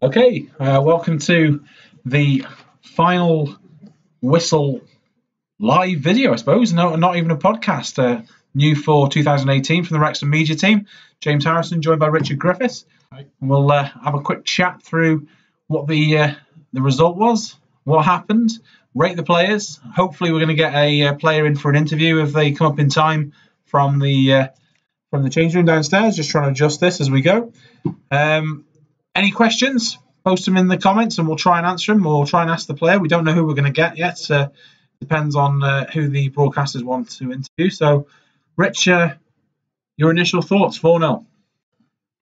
Okay, welcome to the final whistle live video, I suppose. No, not even a podcast. New for 2018 from the Wrexham media team. James Harrison, joined by Richard Griffiths. Hi. We'll have a quick chat through what the result was, what happened, rate the players. Hopefully, we're going to get a player in for an interview if they come up in time from the change room downstairs. Just trying to adjust this as we go. Any questions? Post them in the comments and we'll try and answer them, or try and ask the player. We don't know who we're going to get yet. Depends on who the broadcasters want to interview. So, Rich, your initial thoughts, 4-0.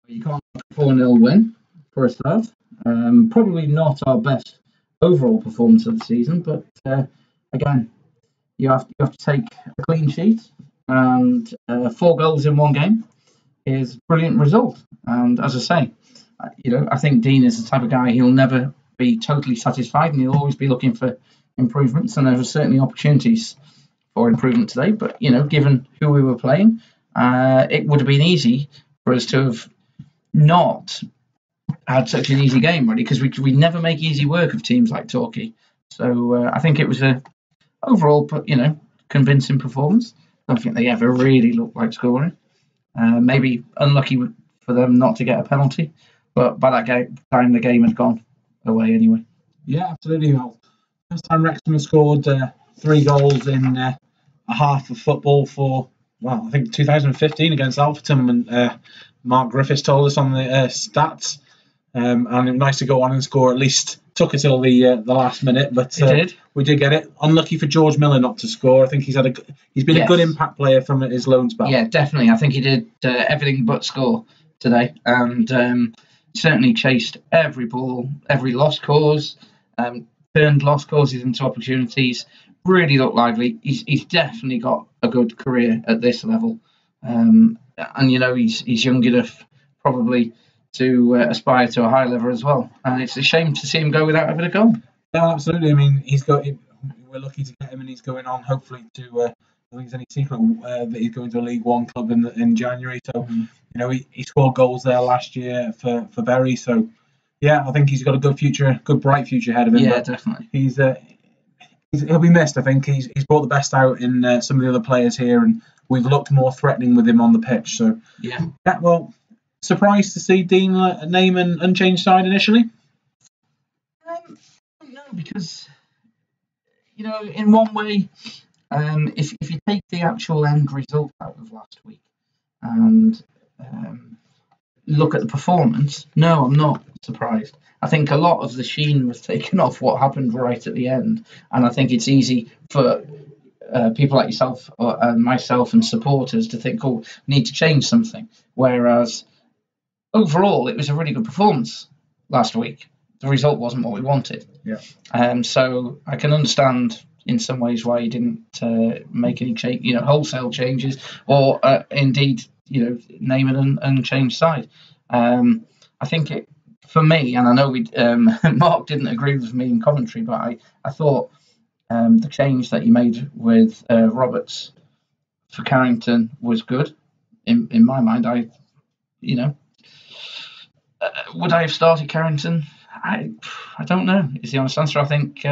You can't 4-0 win for a start. Probably not our best overall performance of the season, but again, you have to take a clean sheet, and 4 goals in one game is a brilliant result. And as I say, I think Dean is the type of guy, he'll never be totally satisfied and he'll always be looking for improvements, and there are certainly opportunities for improvement today. But, given who we were playing, it would have been easy for us to have not had such an easy game, really, because we never make easy work of teams like Torquay. So I think it was a overall, convincing performance. I don't think they ever really looked like scoring. Maybe unlucky for them not to get a penalty, but by that time the game had gone away anyway. Yeah, absolutely. Well, first time Wrexham have scored 3 goals in a half of football for, I think 2015 against Alverton, and Mark Griffiths told us on the stats. And it was nice to go on and score. At least took it till the last minute, but we did get it. Unlucky for George Miller not to score. I think he's been a good impact player from his loan spell. Yeah, definitely. I think he did everything but score today, and certainly chased every ball, every lost cause, turned lost causes into opportunities. Really looked lively. He's definitely got a good career at this level, and he's young enough probably to aspire to a high level as well. And it's a shame to see him go without having a goal. Yeah, absolutely. I mean, we're lucky to get him, and he's going on hopefully to. I don't think it's any secret that he's going to a League One club in January. So, he scored goals there last year for Bury. So, yeah, I think he's got a good future, good bright future ahead of him. Yeah, definitely. He'll be missed. I think he's brought the best out in some of the other players here, and we've looked more threatening with him on the pitch. So, yeah. Well, surprised to see Dean name an unchanged side initially? No, because in one way, if you take the actual end result out of last week and look at the performance, no, I'm not surprised. I think a lot of the sheen was taken off what happened right at the end, and I think it's easy for people like yourself and myself and supporters to think, we need to change something, whereas overall, it was a really good performance last week. The result wasn't what we wanted. Yeah. So I can understand in some ways why you didn't make any wholesale changes, or indeed, name an unchanged side. I think for me, and I know Mark didn't agree with me in commentary, but I thought the change that you made with Roberts for Carrington was good. In my mind, would I have started Carrington? I don't know. Is the honest answer. I think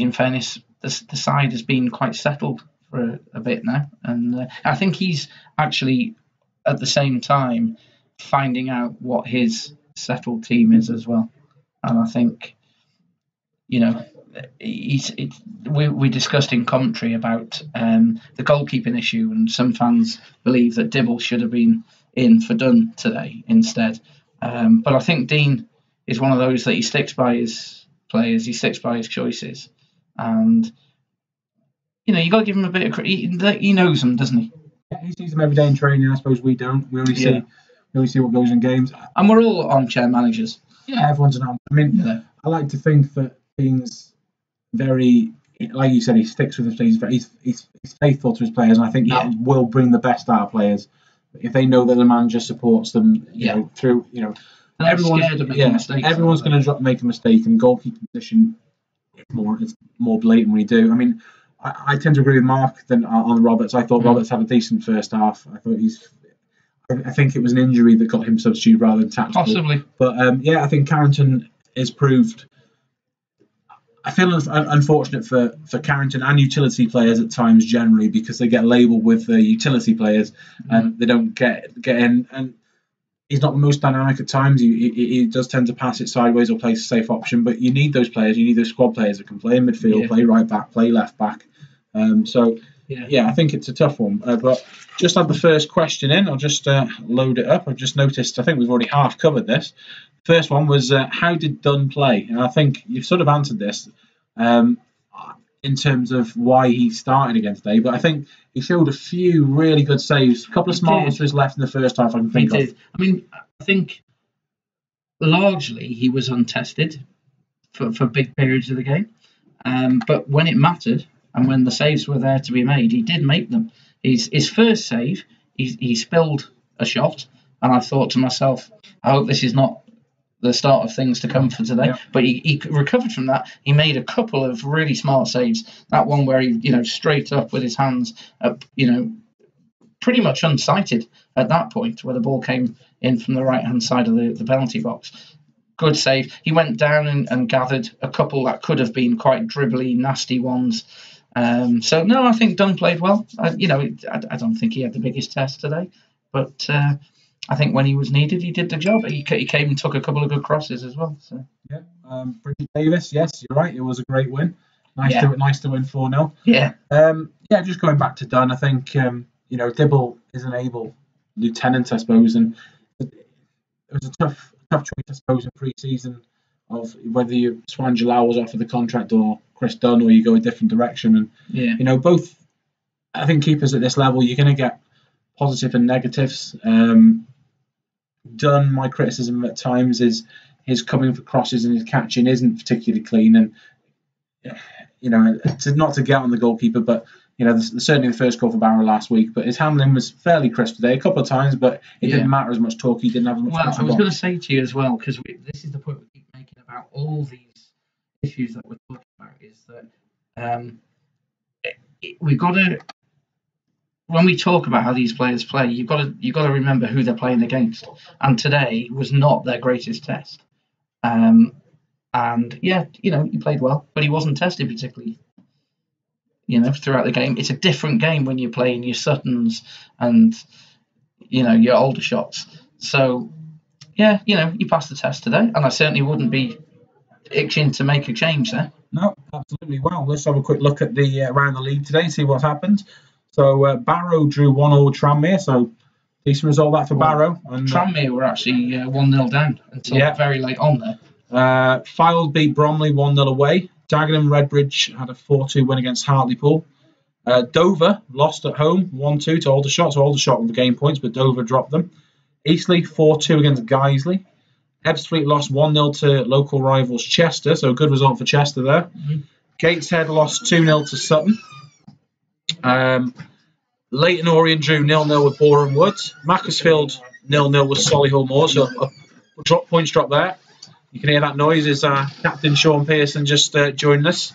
in fairness, the side has been quite settled for a bit now, and I think he's actually at the same time finding out what his settled team is as well. And I think we discussed in commentary about the goalkeeping issue, and some fans believe that Dibble should have been in for Dunn today instead. But I think Dean is one of those that he sticks by his players, he sticks by his choices, and you got to give him a bit of credit. He knows them, doesn't he? Yeah, he sees them every day in training. I suppose we don't. We only see what goes in games. And we're all armchair managers. Yeah, everyone's an arm. I mean, I like to think that Dean's very, like you said, he sticks with his players. He's faithful to his players, and I think that will bring the best out of players if they know that the manager supports them. Through everyone's scared of making mistakes. Everyone's going to make a mistake, and goalkeeping position it's more blatant when you do. I mean, I tend to agree with Mark on Roberts. I thought Roberts had a decent first half. I think it was an injury that got him substituted rather than tactical. Possibly. But I think Carrington is proved. I feel unfortunate for Carrington and utility players at times generally, because they get labelled with the utility players and they don't get in. And he's not the most dynamic at times. He does tend to pass it sideways or play a safe option. But you need those players. You need those squad players that can play in midfield, play right back, play left back. I think it's a tough one. But just had the first question in. I'll just load it up. I've just noticed, I think we've already half covered this. First one was, how did Dunn play? And I think you've sort of answered this in terms of why he started against Day. But I think he showed a few really good saves. A couple of smart ones to his left in the first half, I can think of. I mean, I think largely he was untested for big periods of the game. But when it mattered, and when the saves were there to be made, he did make them. His first save, he spilled a shot, and I thought to myself, I hope this is not the start of things to come for today. Yeah. But he recovered from that. He made a couple of really smart saves. That one where he, straight up with his hands, pretty much unsighted at that point, where the ball came in from the right-hand side of the penalty box. Good save. He went down and gathered a couple that could have been quite dribbly, nasty ones. So no, I think Dunn played well. I don't think he had the biggest test today, but I think when he was needed, he did the job. He came and took a couple of good crosses as well. So yeah, Bridget Davis. Yes, you're right. It was a great win. Nice to win 4-0. Yeah. Just going back to Dunn, I think Dibble is an able lieutenant, I suppose, and it was a tough choice, I suppose, in pre-season of whether you Swan Jalal was offered the contract or Chris Dunn, or you go a different direction. And both. I think keepers at this level, you're going to get positive and negatives. Dunn, my criticism at times is his coming for crosses and his catching isn't particularly clean, and not to get on the goalkeeper, but certainly the first goal for Barrow last week, but his handling was fairly crisp today a couple of times, but it didn't matter as much. Torquay didn't have as much. Well, I was going to say to you as well, because this is the point we keep making about all these issues that we're talking about, is that we've got to, when we talk about how these players play, you've got to remember who they're playing against, and today was not their greatest test. And he played well, but he wasn't tested particularly. Throughout the game, it's a different game when you're playing your Suttons and your older shots. So you passed the test today, and I certainly wouldn't be itching to make a change there. No, absolutely. Well, let's have a quick look at the around the league today, see what's happened. So Barrow drew 1-0 with Tranmere, so decent result that for Barrow. And Tranmere were actually 1-0 down until very late on there. Fylde beat Bromley 1-0 away. Dagenham Redbridge had a 4-2 win against Hartlepool. Dover lost at home 1-2 to Aldershot. So Aldershot with the game points, but Dover dropped them. Eastleigh 4-2 against Guiseley. Ebbsfleet lost 1-0 to local rivals Chester, so a good result for Chester there. Mm-hmm. Gateshead lost 2-0 to Sutton. Leyton Orient drew 0-0 with Boreham Wood. Macclesfield 0-0 with Solihull Moor, so points drop there. You can hear that noise. Is Captain Shaun Pearson just joined us?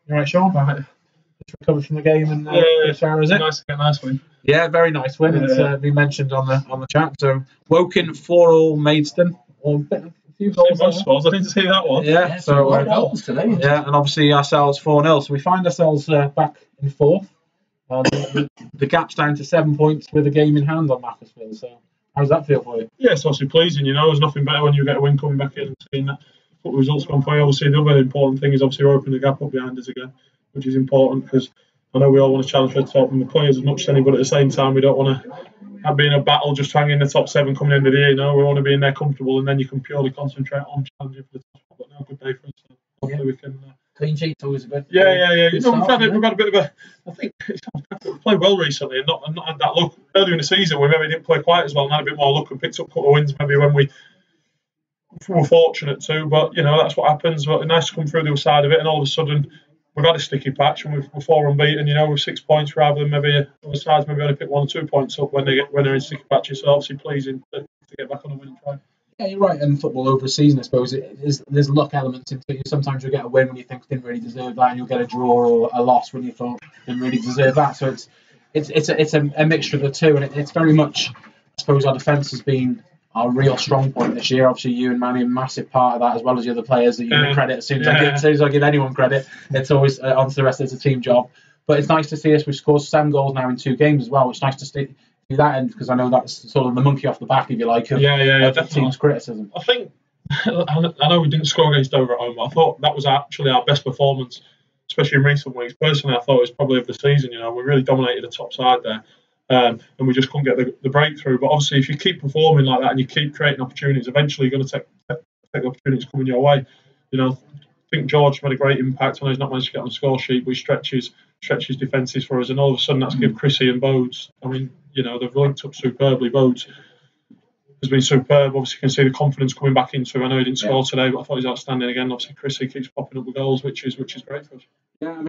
You all right, Shaun? Just recovered from the game and the shower, is it? Nice win. Yeah, very nice win. It's been mentioned on the chat. So Woking 4-4 Maidstone. A few goals. I didn't see that one. Yeah, so goals today. Yeah, and obviously ourselves 4-0. So we find ourselves back in fourth. The gap's down to 7 points with a game in hand on Macclesfield. So how does that feel for you? Yeah, it's obviously pleasing. There's nothing better when you get a win coming back in and seeing that what the results gone for you. Obviously, the other important thing is obviously we're opening the gap up behind us again, which is important because I know we all want to challenge for the top and the players as much as any, but at the same time we don't want to be in a battle just hanging in the top 7 coming into the year. We want to be in there comfortable, and then you can purely concentrate on challenging for the top. But no, good day for us. So hopefully we can. Clean sheet's always a good. Yeah. Good We've start, had a bit of a. I think we've played well recently, and not had that luck earlier in the season. We maybe didn't play quite as well, and had a bit more luck and picked up a couple of wins maybe when we were fortunate to. But that's what happens. But it's nice to come through the other side of it, and all of a sudden we've had a sticky patch, and we're 4 unbeaten. With 6 points rather than maybe other sides maybe only pick 1 or 2 points up when they're in sticky patches. So obviously pleasing to get back on the winning track. Yeah, you're right. In football over a season, I suppose there's luck elements into it. Sometimes you'll get a win when you think didn't really deserve that, and you'll get a draw or a loss when you thought didn't really deserve that. So it's a mixture of the two, and it's very much, I suppose, our defence has been our real strong point this year. Obviously, you and Manny are a massive part of that, as well as the other players that you give credit. As soon as I give anyone credit, it's always onto the rest. It's a team job. But it's nice to see us. We've scored 7 goals now in 2 games as well. It's nice to see that end, because I know that's sort of the monkey off the back, if you like, of the team's criticism. I think I know we didn't score against Dover at home, but I thought that was actually our best performance, especially in recent weeks. Personally, I thought it was probably of the season. We really dominated the top side there, and we just couldn't get the breakthrough. But obviously, if you keep performing like that and you keep creating opportunities, eventually you're going to take the opportunities coming your way. I think George made a great impact. I know he's not managed to get on the score sheet, but he stretches defences for us, and all of a sudden that's given Chrissy and Bodes. I mean, they've linked up superbly. Bodes has been superb. Obviously, you can see the confidence coming back into him. I know he didn't score today, but I thought he was outstanding again. Obviously, Chrissy keeps popping up with goals, which is great for us. Yeah,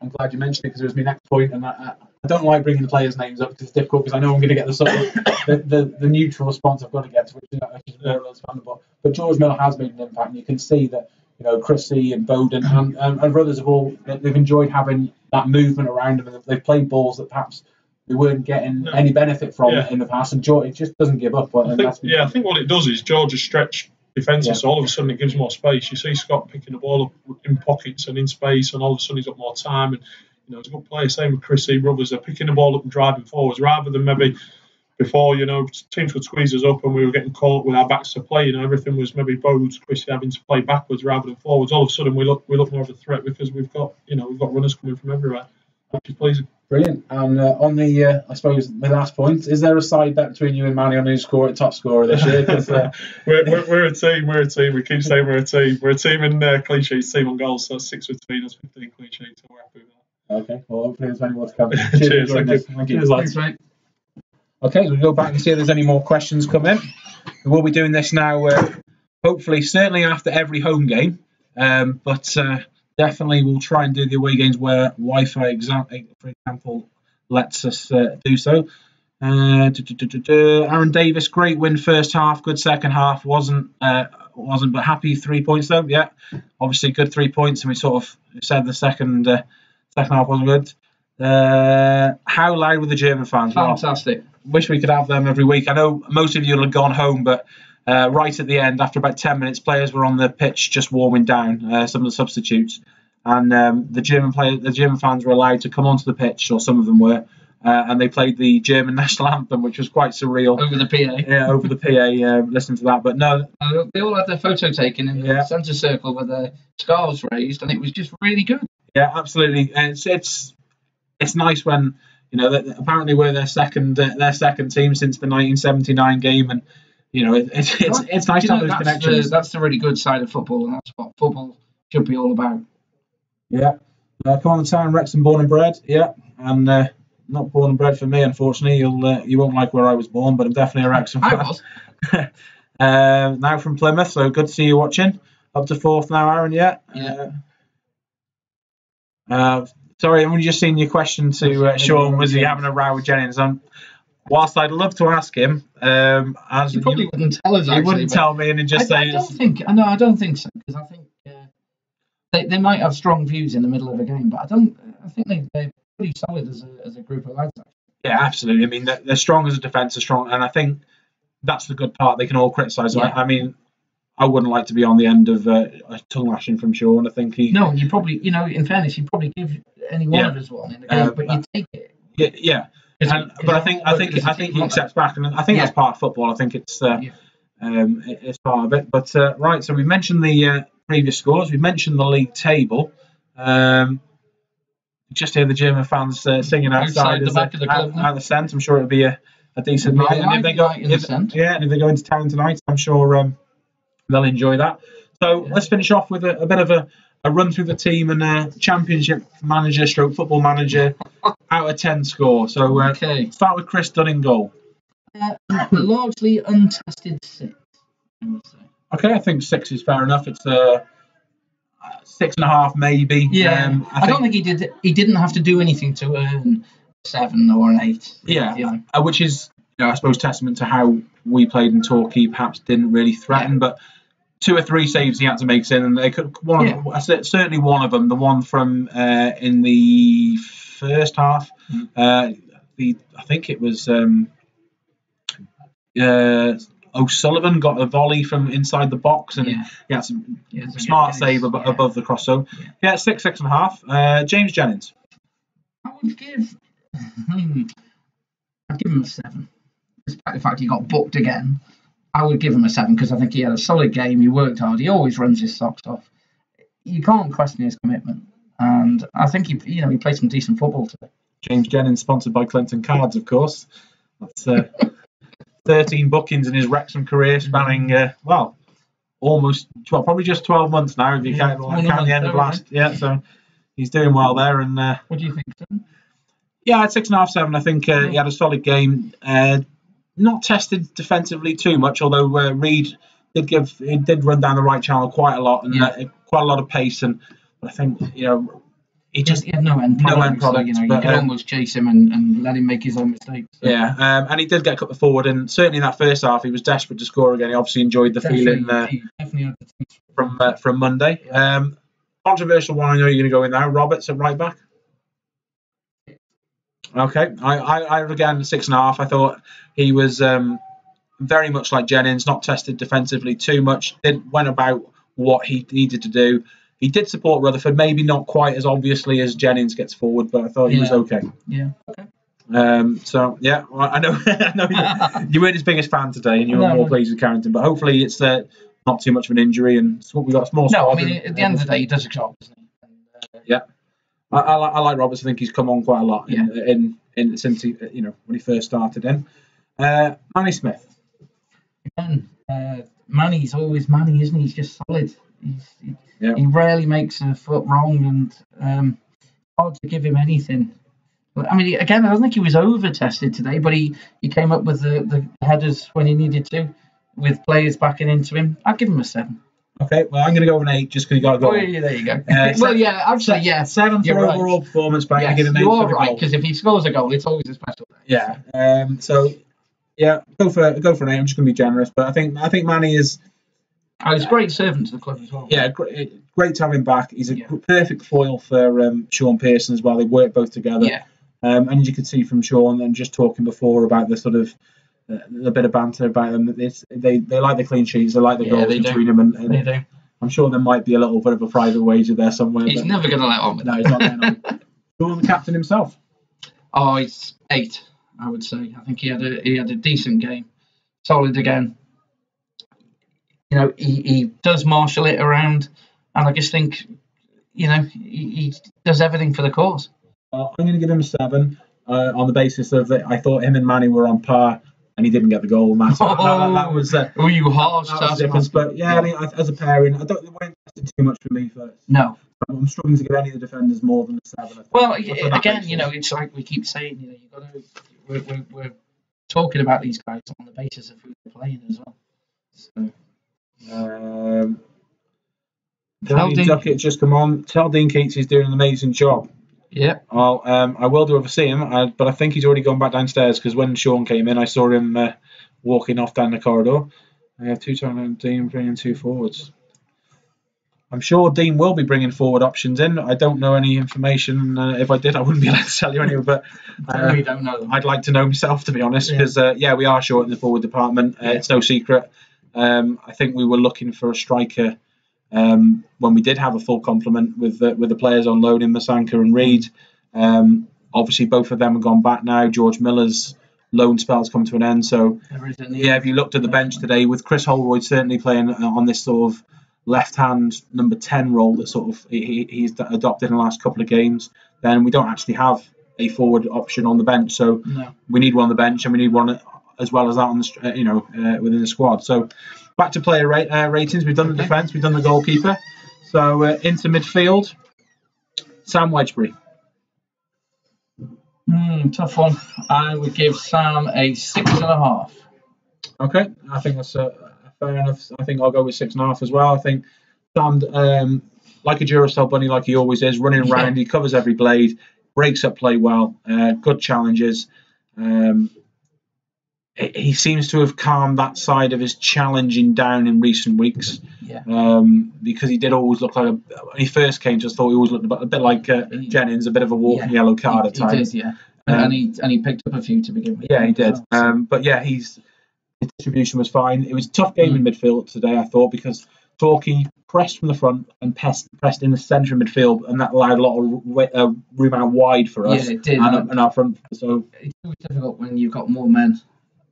I'm glad you mentioned it, because it was my next point, and I don't like bringing the players' names up because it's difficult, because I know I'm going to get the sort of the neutral response I've got to get to, which is more or less understandable. But George Miller has made an impact, and you can see that Chrissy and Bowden and brothers they've enjoyed having that movement around them, and they've played balls that perhaps they weren't getting any benefit from it in the past, and George just doesn't give up. I think what it does is George has stretched defences, so all of a sudden it gives more space. You see Scott picking the ball up in pockets and in space, and all of a sudden he's got more time. And he's a good player. Same with Chris E. Brothers, they're picking the ball up and driving forwards rather than maybe before. Teams would squeeze us up and we were getting caught with our backs to play. Everything was maybe Bodes, Chris having to play backwards rather than forwards. All of a sudden we look more of a threat because we've got runners coming from everywhere, which is pleasing. Brilliant. And on the, I suppose, the last point, is there a side bet between you and Manny on who's top scorer this year? We're a team. We're a team. We keep saying we're a team. We're a team in clean sheets, team on goals. So that's 6 between us, 15 clean sheets. So we're happy with that. Okay. Well, hopefully there's many more to come. Cheers. Thank you. Thank you. Cheers, mate. Okay, so we'll go back and see if there's any more questions come in. We'll be doing this now, hopefully, certainly after every home game. But definitely we'll try and do the away games where Wi-Fi, for example, lets us do so. Aaron Davis, great win first half, good second half. Wasn't, but happy 3 points though. Yeah, obviously good 3 points, and we sort of said the second half wasn't good. How loud were the German fans? Fantastic. Wish we could have them every week. I know most of you will have gone home, but right at the end, after about 10 minutes, players were on the pitch just warming down, some of the substitutes. And the German fans were allowed to come onto the pitch, or some of them were, and they played the German national anthem, which was quite surreal. Over the PA. Yeah, over the PA, listening to that. But no. They all had their photo taken in the centre circle with their scarves raised, and it was just really good. Yeah, absolutely. And it's nice when, apparently we're their second team since the 1979 game, and it's nice to have those connections. That's the really good side of football, and that's what football should be all about. Yeah. Come on, the town, Wrexham, born and bred. Yeah, and not born and bred for me, unfortunately. You won't like where I was born, but I'm definitely a Wrexham fan. I was. Now from Plymouth, so good to see you watching. Up to fourth now, Aaron. Yeah. Sorry, I've only just seen your question to Shaun. Was he having a row with Jennings? Whilst I'd love to ask him, he probably wouldn't tell us. He wouldn't tell me, and just say. I don't think so, because I think they might have strong views in the middle of a game, but I think they're pretty solid as a group of lads. Yeah, absolutely. I mean, they're strong as a defence, they're strong, and I think that's the good part. They can all criticise. Yeah. I mean, I wouldn't like to be on the end of a tongue lashing from Shaun. I think he. No, and you probably, in fairness, you'd probably give any one of us one in the game, but you take it. Yeah. But I think he accepts back, and I think that's part of football. I think it's it's part of it. But right, so we mentioned the previous scores. We mentioned the league table. Just hear the German fans singing outside the back of the club. Out the scent. I'm sure it'll be a decent night. And if they go into town tonight, I'm sure they'll enjoy that. So let's finish off with a bit of a run through the team and championship manager stroke football manager out of 10 score. So start with Chris Dunn in goal. Largely untested 6, I would say. Okay, I think 6 is fair enough. It's 6.5 maybe. Yeah, I don't think he didn't have to do anything to earn 7 or an 8. Yeah, which is I suppose testament to how we played in Torquay. Perhaps didn't really threaten, but 2 or 3 saves he had to make sin, and they could certainly one of them, the one from in the first half. I think it was O'Sullivan got a volley from inside the box, and he had some smart save above the cross zone. Yeah, 6.5. James Jennings. I would give. I'd give him a 7. Despite the fact he got booked again, I would give him a 7 because I think he had a solid game. He worked hard. He always runs his socks off. You can't question his commitment, and I think he played some decent football today. James Jennings, sponsored by Clinton Cards, of course. That's 13 bookings in his Wrexham career, spanning almost probably just 12 months now if you count the end of last. Yeah, so he's doing well there. And what do you think, Tim? Yeah, at 6.5, 7. I think he had a solid game. Not tested defensively too much, although Reid did run down the right channel quite a lot and quite a lot of pace. And I think he had no end product. So, you could almost chase him and let him make his own mistakes. So. Yeah, and he did get cut forward, and certainly in that first half he was desperate to score again. He obviously enjoyed the feeling from Monday. Yeah. Controversial one. I know you're going to go in now. Roberts at right back. Okay, I again 6.5. I thought he was very much like Jennings, not tested defensively too much. Went about what he needed to do. He did support Rutherford, maybe not quite as obviously as Jennings gets forward, but I thought he was okay. Yeah. Okay. So yeah, I know, I know you weren't his biggest fan today, and you were more pleased with Carrington, but hopefully it's not too much of an injury, and we got a small. No, I mean at the end of the day, he does a job, doesn't he? Yeah, I like Roberts. I think he's come on quite a lot in since he, when he first started in. Manny Smith. Again, Manny's always Manny, isn't he? He's just solid. He rarely makes a foot wrong, and hard to give him anything. I mean, again, I don't think he was over-tested today, but he came up with the headers when he needed to, with players backing into him. I'd give him a 7. Okay, well, I'm going to go with an 8 just because you got to go. Oh, yeah, there you go. Well, yeah, actually, yeah. 7 for overall performance, but I'm going to give him 8 you for are the right, goal. because if he scores a goal, it's always a special day. Yeah. So, yeah, go for an 8. I'm just going to be generous, but I think Manny is. He's a great servant to the club as well. Yeah, great to have him back. He's a perfect foil for Shaun Pearson as well. They work both together. Yeah. And you could see from Shaun and just talking before about the sort of a bit of banter about them. They like the clean sheets. They like the goals between them. And they do. I'm sure there might be a little bit of a private wager there somewhere. He's never going to let on with that. No, he's not letting on. Shaun, the captain himself. Oh, he's 8, I would say. I think he had a decent game. Solid again. He does marshal it around, and I just think, he does everything for the cause. I'm going to give him a 7 on the basis of that I thought him and Manny were on par, and he didn't get the goal. And that was. Were you harsh? That was difference. But yeah, I mean, as a pairing, they weren't tested too much for me first. No. I'm struggling to give any of the defenders more than a 7. Well, again, it's like we keep saying, you got to. We're talking about these guys on the basis of who they're playing as well. So. Duckett just come on. Tell Dean Keats he's doing an amazing job. Yeah. Well, I will do if I see him, but I think he's already gone back downstairs because when Shaun came in, I saw him walking off down the corridor. I have 2 times Dean bringing 2 forwards. I'm sure Dean will be bringing forward options in. I don't know any information. If I did, I wouldn't be able to tell you anyway. But we don't know them. I'd like to know myself, to be honest, because we are short in the forward department. It's no secret. I think we were looking for a striker when we did have a full complement with the players on loan in Masanka and Reid. Obviously, both of them have gone back now. George Miller's loan spell's come to an end. So, if you looked at the bench today, with Chris Holroyd certainly playing on this sort of left-hand number 10 role that sort of he's adopted in the last couple of games, then we don't actually have a forward option on the bench. So we need one on the bench, and we need one as well as that on the within the squad. So back to player ratings. We've done the defence, we've done the goalkeeper. So into midfield, Sam Wedgbury. Tough one. I would give Sam a 6.5. Okay, I think that's fair enough. I think I'll go with 6.5 as well. I think Sam, like a Duracell bunny, like he always is, running around. He covers every blade, breaks up play well, good challenges. He seems to have calmed that side of his challenging down in recent weeks. Because he did always look like when he first came to us, thought he always looked a bit like Jennings, a bit of a walking yellow card at times. He did, and he picked up a few to begin with. Yeah, he did. But yeah, his distribution was fine. It was a tough game in midfield today, I thought, because Torquay pressed from the front and pressed in the centre of midfield, and that allowed a lot of room out wide for us. Yeah, it did. And our front. So it's always difficult when you've got more men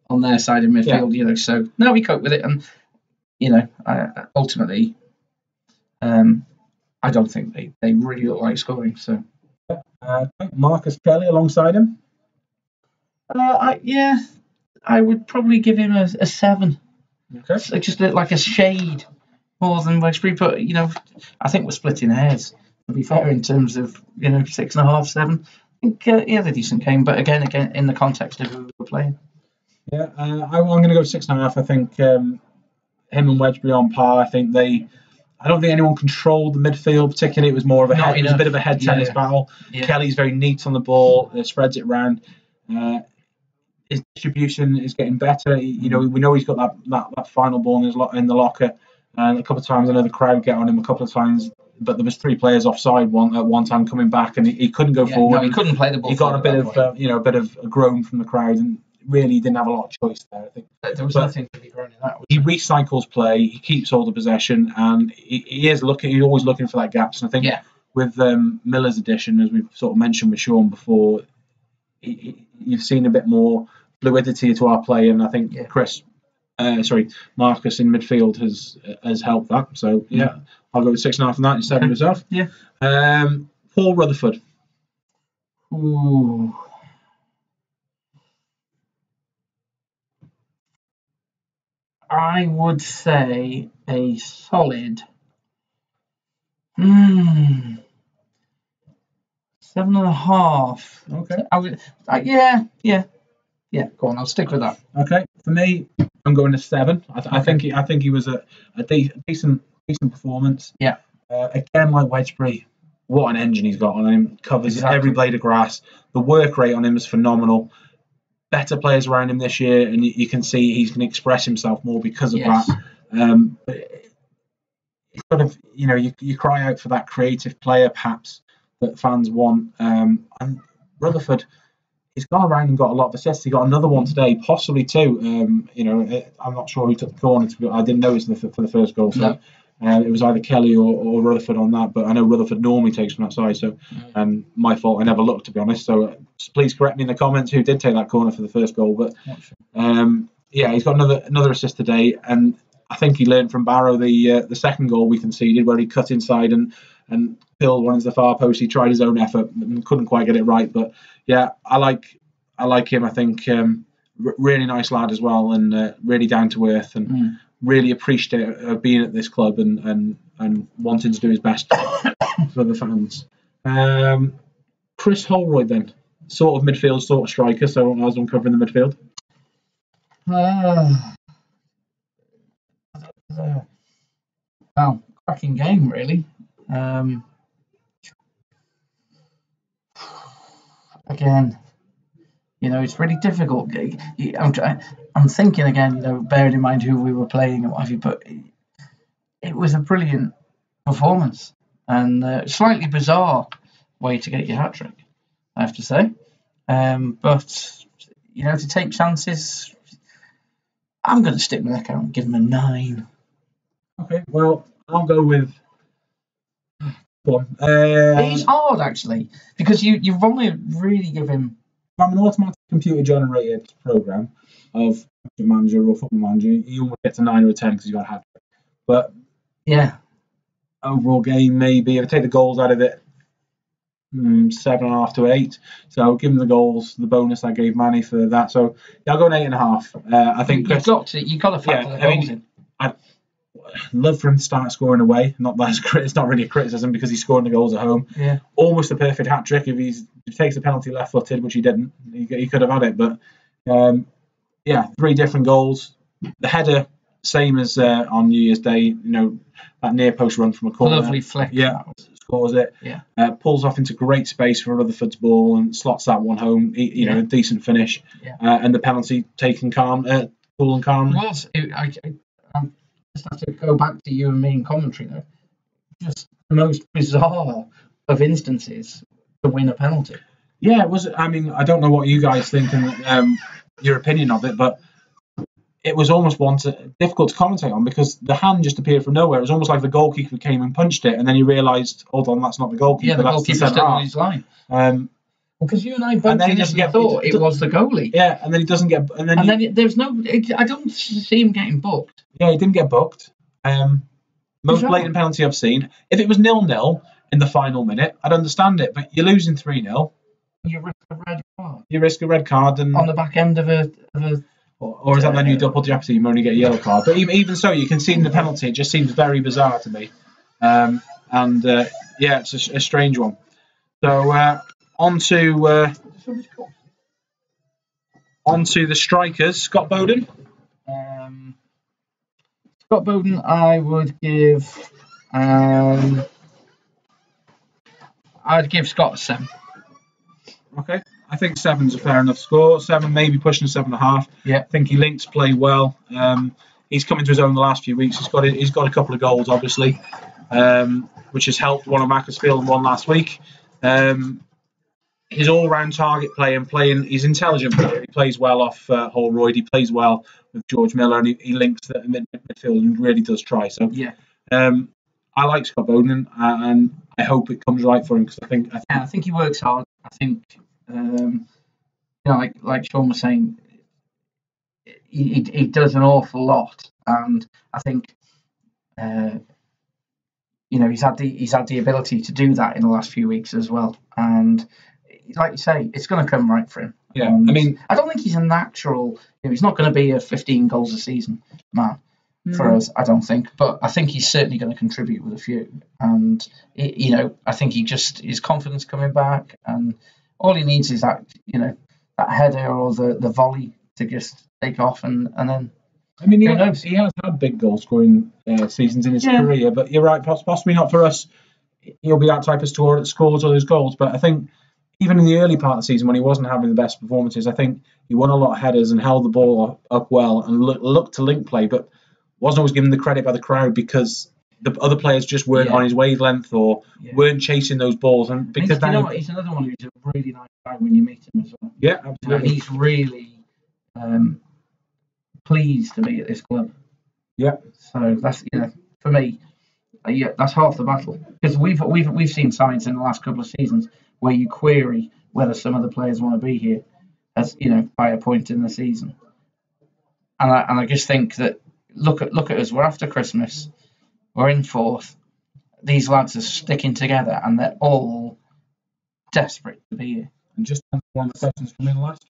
on their side of midfield, So no, we cope with it, and ultimately, I don't think they really look like scoring. So Marcus Kelly alongside him. I would probably give him a 7. Okay, it's just like a shade more than Wedgbury, but I think we're splitting hairs. To be fair, in terms of 6.5, 7. I think he had a decent game, but again in the context of who we're playing. Yeah, I'm going to go 6.5. I think him and Wedgbury on par. I don't think anyone controlled the midfield particularly. It was more of it was a bit of a head tennis battle. Yeah. Kelly's very neat on the ball, spreads it around. His distribution is getting better. We know he's got that final ball in the locker. And a couple of times I know the crowd get on him a couple of times but there was 3 players offside at one time coming back, and he couldn't go forward. No, he couldn't play the ball. He got a bit of a bit of a groan from the crowd, and really didn't have a lot of choice there. I think there was nothing to be grown in that. He recycles play. He keeps all the possession, and he is looking. He's always looking for that gaps. And I think with Miller's addition, as we've sort of mentioned with Shaun before, you've seen a bit more fluidity to our play, and I think Marcus in midfield has helped that. So I'll go with 6.5 on that instead of myself. Paul Rutherford. Ooh. I would say a solid 7.5. Okay. I would. Go on, I'll stick with that. Okay. For me, I'm going to 7. I think he was a decent performance. Yeah. Again, like Wedgbury, what an engine he's got on him. Covers every blade of grass. The work rate on him is phenomenal. Better players around him this year, and you can see he's going to express himself more because of that. But it's sort of, you cry out for that creative player, perhaps, that fans want. And Rutherford, he's gone around and got a lot of assists. He got another one today, possibly 2. I'm not sure who took the corner. I didn't notice for the first goal. So it was either Kelly or Rutherford on that. But I know Rutherford normally takes from that side. So, and my fault, I never looked, to be honest. So please correct me in the comments who did take that corner for the first goal. But he's got another assist today, and I think he learned from Barrow the second goal we conceded, where he cut inside and Phil went into the far post. He tried his own effort and couldn't quite get it right. But I like him. I think really nice lad as well, and really down to earth, and really appreciative of being at this club and wanting to do his best for the fans. Chris Holroyd then, sort of midfield, sort of striker. So I was uncovering the midfield. Well, cracking game, really. Again, it's really difficult. I'm thinking again, bearing in mind who we were playing and what have you, but it was a brilliant performance and slightly bizarre way to get your hat trick, I have to say. But to take chances, I'm going to stick with that count and give him a 9. Okay, well, I'll go with. It's hard actually because you've only really given him. From an automatic computer-generated program of manager or football manager, you almost get to 9 or 10 because you got a hat trick. But overall game maybe if I take the goals out of it, 7.5 to 8. So give him the goals, the bonus I gave Manny for that. So I'll go an 8.5. I think you've got to factor the goals in. I'd love for him to start scoring away. It's not really a criticism because he's scoring the goals at home. Yeah, almost a perfect hat trick if he takes the penalty left-footed, which he didn't. He could have had it, but 3 different goals. The header, same as on New Year's Day. That near post run from a corner. Lovely flick. Yeah, scores it. Yeah, pulls off into great space for Rutherford's ball and slots that one home. A decent finish. Yeah. And the penalty taken cool and calm. It was. I just have to go back to you and me in commentary though. Just the most bizarre of instances to win a penalty. Yeah, it was. I mean, I don't know what you guys think and your opinion of it, but it was almost difficult to commentate on because the hand just appeared from nowhere. It was almost like the goalkeeper came and punched it, and then you realised, hold on, that's not the goalkeeper. Yeah, the goalkeeper's still on his line. Because you and I both thought it was the goalie. Yeah, and then he doesn't get. And then there's no. I don't see him getting booked. Yeah, he didn't get booked. Most blatant penalty I've seen. If it was 0-0 in the final minute, I'd understand it. But you're losing 3-0. You risk a red card. You risk a red card, and on the back end of a. Or is that then you double jeopardy? You only get a yellow card. But even so, you can see in the penalty. It just seems very bizarre to me. It's a strange one. So on to the strikers. Scott Bowden. Scott Bowden, I would give. I'd give Scott a 7. Okay, I think 7's a fair enough score. 7, maybe pushing 7.5. Yeah, I think he links play well. He's come into his own the last few weeks. He's got a couple of goals, obviously. which has helped one of Macclesfield and one last week. His all-round target play and playing, he's intelligent player. He plays well off Holroyd. He plays well with George Miller, and he links the midfield and really does try. So Yeah. I like Scott Bowden, and I hope it comes right for him because I think he works hard. I think, like Shaun was saying, he does an awful lot, and I think, he's had the ability to do that in the last few weeks as well. And like you say, it's going to come right for him. Yeah, I mean, I don't think he's a natural. He's not going to be a 15 goals a season man for us. I don't think, but I think he's certainly going to contribute with a few. And I think his confidence coming back, and all he needs is that that header or the volley to just take off, and then. I mean, he has had big goal scoring seasons in his career, but you're right, possibly not for us. He'll be that type of scorer that scores all those goals. But I think even in the early part of the season when he wasn't having the best performances, I think he won a lot of headers and held the ball up well and looked to link play, but wasn't always given the credit by the crowd because the other players just weren't on his wavelength or weren't chasing those balls. And because he's another one who's a really nice guy when you meet him as well. Yeah, absolutely. He's really pleased to be at this club. Yeah. So that's for me, that's half the battle because we've seen signs in the last couple of seasons where you query whether some of the players want to be here, as by a point in the season. And I just think that look at us. We're after Christmas. We're in fourth. These lads are sticking together, and they're all desperate to be here. And just one of the questions from the last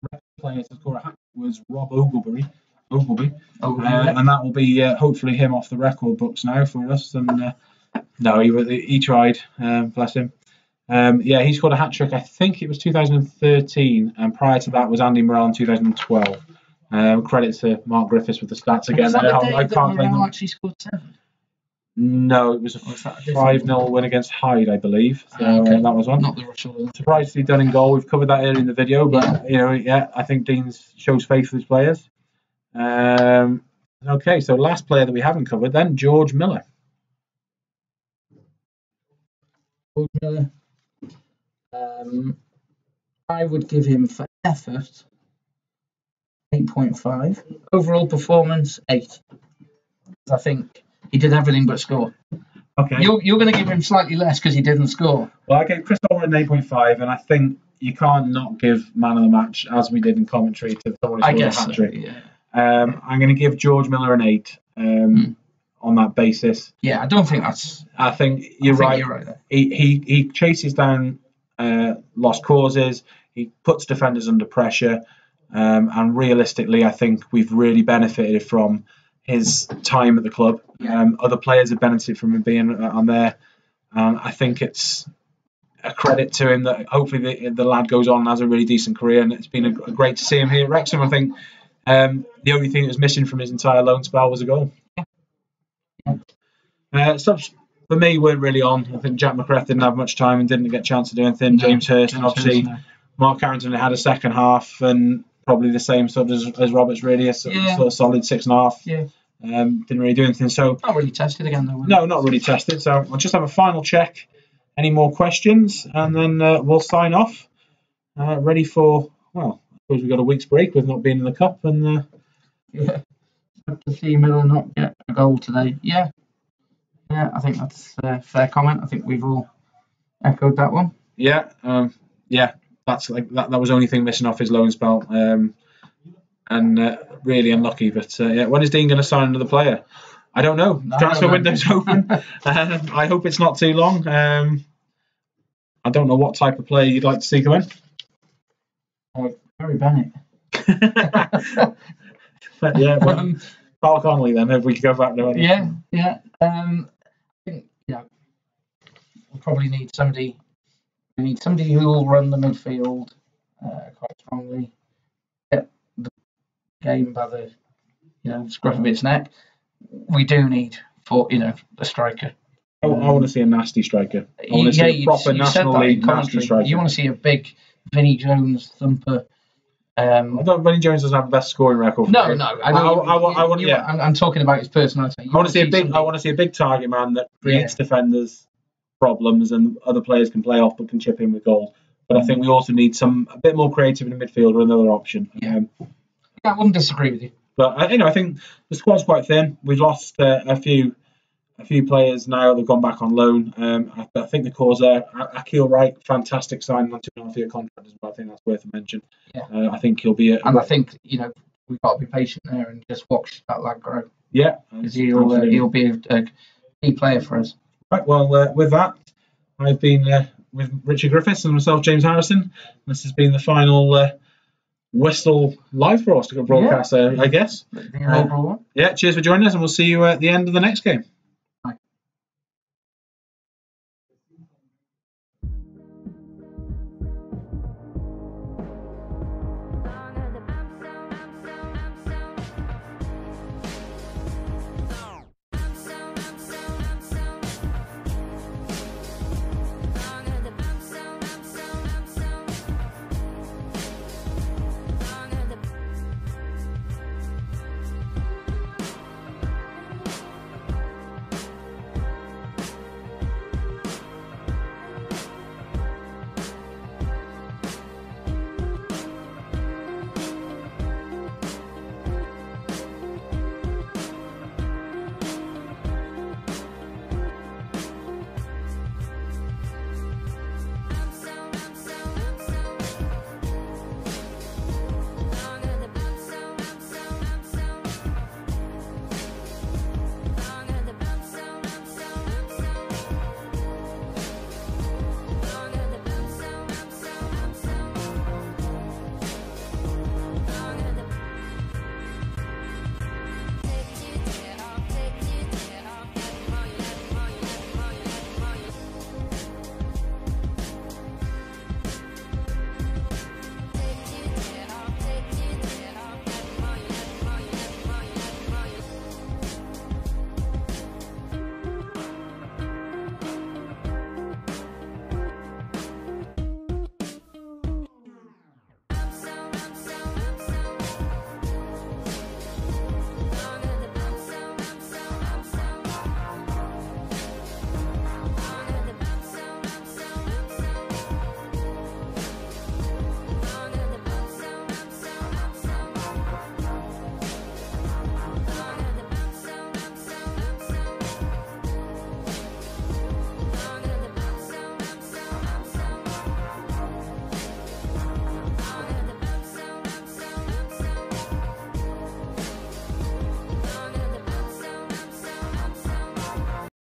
player to score a hat was Rob Ogilvie. And that will be hopefully him off the record books now for us. And no, he tried, bless him. He scored a hat trick. I think it was 2013, and prior to that was Andy Morrell in 2012. Credit to Mark Griffiths with the stats again. I can't claim them. Actually scored 7. No, it was a 5-0 win against Hyde, I believe. So that was one. Not the Russell. Surprisingly done in goal. We've covered that earlier in the video, but I think Dean shows faith with his players. Okay, so last player that we haven't covered then, George Miller. George Miller. I would give him for effort 8.5. Overall performance 8. I think he did everything but score. Okay. You're going to give him slightly less because he didn't score. Well, I gave Chris Oliver an 8.5, and I think you can't not give man of the match, as we did in commentary, to someone who scored a hat trick. Yeah. I'm going to give George Miller an 8 on that basis. Yeah, I don't think that's. I think you're right. You're right there. He chases down lost causes. He puts defenders under pressure, and realistically, I think we've really benefited from his time at the club. Other players have benefited from him being on there. I think it's a credit to him that hopefully the lad goes on and has a really decent career, and it's been great to see him here at Wrexham. I think the only thing that was missing from his entire loan spell was a goal. Subs for me weren't really on. I think Jack McCreth didn't have much time and didn't get a chance to do anything. James Hurst, and obviously Mark Carrington had a second half and probably the same sort as Roberts, really a sort of solid 6.5. Yeah. Didn't really do anything. So not really tested again though. No, not really tested. So I'll just have a final check. Any more questions, and then we'll sign off. Ready for I suppose we've got a week's break with not being in the cup, and to see Miller not get a goal today. Yeah, I think that's a fair comment. I think we've all echoed that one. Yeah, that's like that was the only thing missing off his loan spell, and really unlucky. But when is Dean going to sign another player? I don't know. Transfer window's open. I hope it's not too long. I don't know what type of player you'd like to see come in. Harry Bennett. Carl Connolly then, if we could go back to it. Yeah. I think we probably need somebody. We need somebody who will run the midfield quite strongly, get the game by the scruff of its neck. We do need a striker. I want to see a nasty striker. I want to see a proper National League nasty striker. You want to see a big Vinnie Jones thumper I thought Vinnie Jones doesn't have the best scoring record. No. I want. Yeah, I'm talking about his personality. I want to see a big. I want to see a big target man that creates defenders problems and other players can play off but can chip in with goals. But I think we also need a bit more creative in the midfield or another option. Yeah, I wouldn't disagree with you. But I think the squad's quite thin. We've lost a few players now. They've gone back on loan. I think the cause there. Akil Wright, fantastic signing on 2.5-year contract as well. I think that's worth a mention. Yeah. I think he'll be. I think we've got to be patient there and just watch that lad grow. Yeah, because he'll be a key player for us. Right. Well, with that, I've been with Richard Griffiths and myself, James Harrison. This has been the final whistle live for us to broadcast. I guess. The inaugural one. Yeah. Cheers for joining us, and we'll see you at the end of the next game.